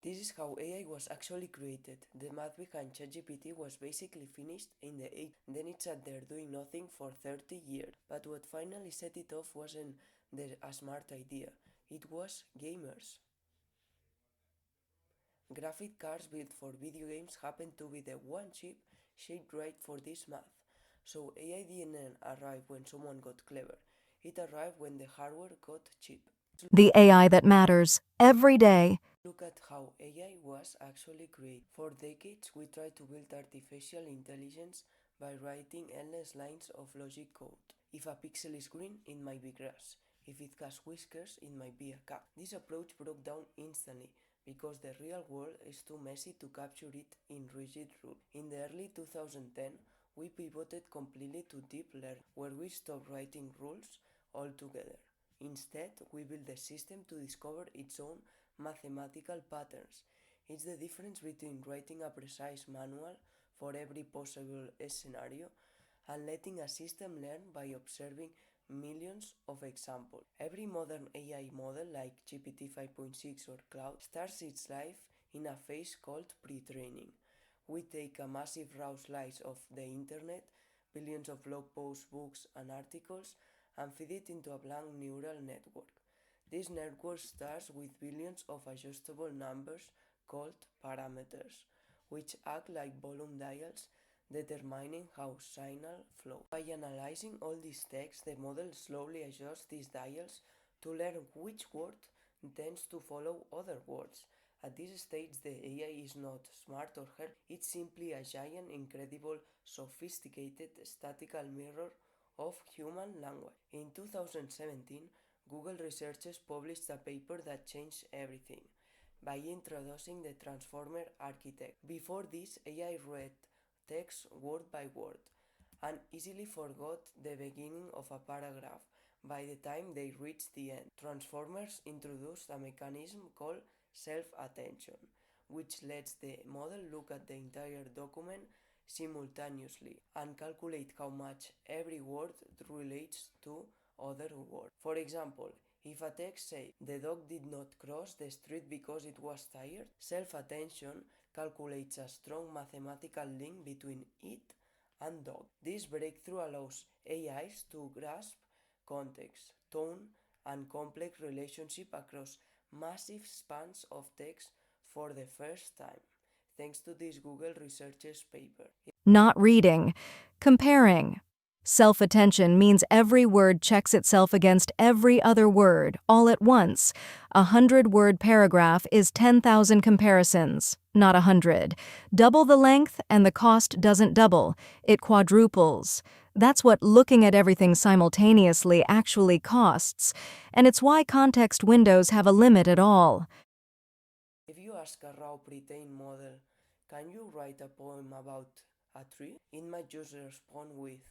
This is how AI was actually created. The math behind ChatGPT was basically finished in the 80s, then it sat there doing nothing for 30 years. But what finally set it off wasn't a smart idea, it was gamers. Graphic cards built for video games happen to be the one chip shaped right for this math. So AI didn't arrive when someone got clever, it arrived when the hardware got cheap. The AI that matters every day. Look at how AI was actually created. For decades, we tried to build artificial intelligence by writing endless lines of logic code. If a pixel is green, it might be grass. If it has whiskers, it might be a cat. This approach broke down instantly because the real world is too messy to capture it in rigid rules. In the early 2010, we pivoted completely to deep learning, where we stopped writing rules altogether. Instead, we built the system to discover its own mathematical patterns. It's the difference between writing a precise manual for every possible scenario and letting a system learn by observing millions of examples. Every modern AI model like GPT 5.6 or Cloud starts its life in a phase called pre-training. We take a massive raw slice of the internet, billions of blog posts, books, and articles, and feed it into a blank neural network. This network starts with billions of adjustable numbers called parameters, which act like volume dials determining how signal flow. By analyzing all this text, the model slowly adjusts these dials to learn which word tends to follow other words. At this stage, the AI is not smart or helpful, it's simply a giant, incredible, sophisticated statistical mirror of human language. In 2017, Google researchers published a paper that changed everything by introducing the transformer architecture. Before this, AI read text word by word and easily forgot the beginning of a paragraph by the time they reached the end. Transformers introduced a mechanism called self-attention, which lets the model look at the entire document simultaneously and calculate how much every word relates to other words. For example, if a text says the dog did not cross the street because it was tired, self-attention calculates a strong mathematical link between it and dog. This breakthrough allows AIs to grasp context, tone, and complex relationship across massive spans of text for the first time, thanks to this Google researchers paper. Not reading. Comparing. Self-attention means every word checks itself against every other word, all at once. 100-word paragraph is 10,000 comparisons, not 100. Double the length and the cost doesn't double, it quadruples. That's what looking at everything simultaneously actually costs, and it's why context windows have a limit at all. If you ask a raw pre-trained model, can you write a poem about a tree? It might just respond with,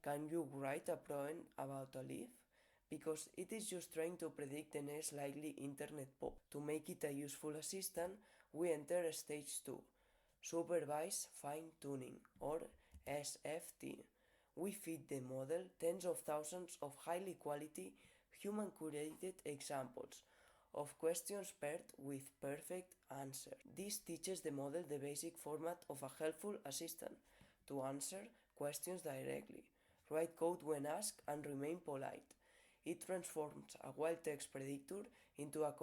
can you write a poem about a leaf? Because it is just trying to predict the next likely internet post. To make it a useful assistant, we enter stage 2, supervised fine tuning, or SFT. We feed the model tens of thousands of highly quality human curated examples of questions paired with perfect answers. This teaches the model the basic format of a helpful assistant: to answer questions directly, write code when asked, and remain polite. It transforms a wild text predictor into a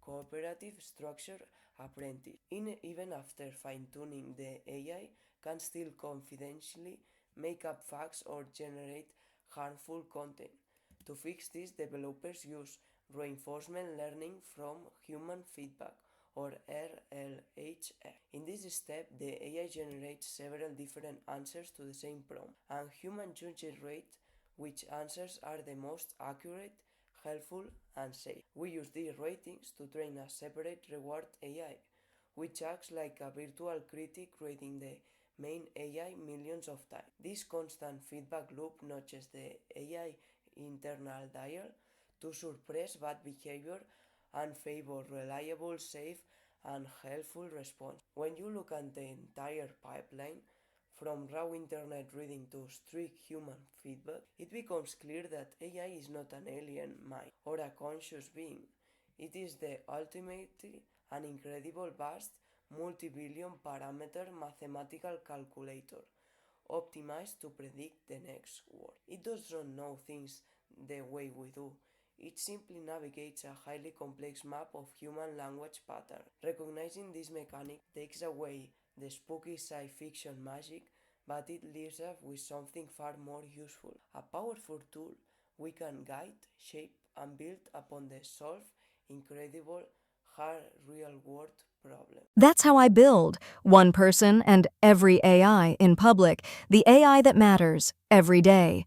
cooperative structured apprentice. Even after fine tuning, the AI can still confidentially make up facts or generate harmful content. To fix this, developers use reinforcement learning from human feedback, or RLHF. In this step, the AI generates several different answers to the same prompt, and human judges rate which answers are the most accurate, helpful, and safe. We use these ratings to train a separate reward AI, which acts like a virtual critic rating the main AI millions of times. This constant feedback loop nudges the AI internal dial to suppress bad behavior and favor reliable, safe, and helpful response. When you look at the entire pipeline, from raw internet reading to strict human feedback, it becomes clear that AI is not an alien mind or a conscious being. It is the ultimate an incredible vast multi-billion parameter mathematical calculator optimized to predict the next word. It does not know things the way we do. It simply navigates a highly complex map of human language patterns. Recognizing this mechanic takes away the spooky science fiction magic, but it leaves us with something far more useful, a powerful tool we can guide, shape, and build upon the solve incredible, hard real world problems. That's how I build. One person and every AI in public. The AI that matters, every day.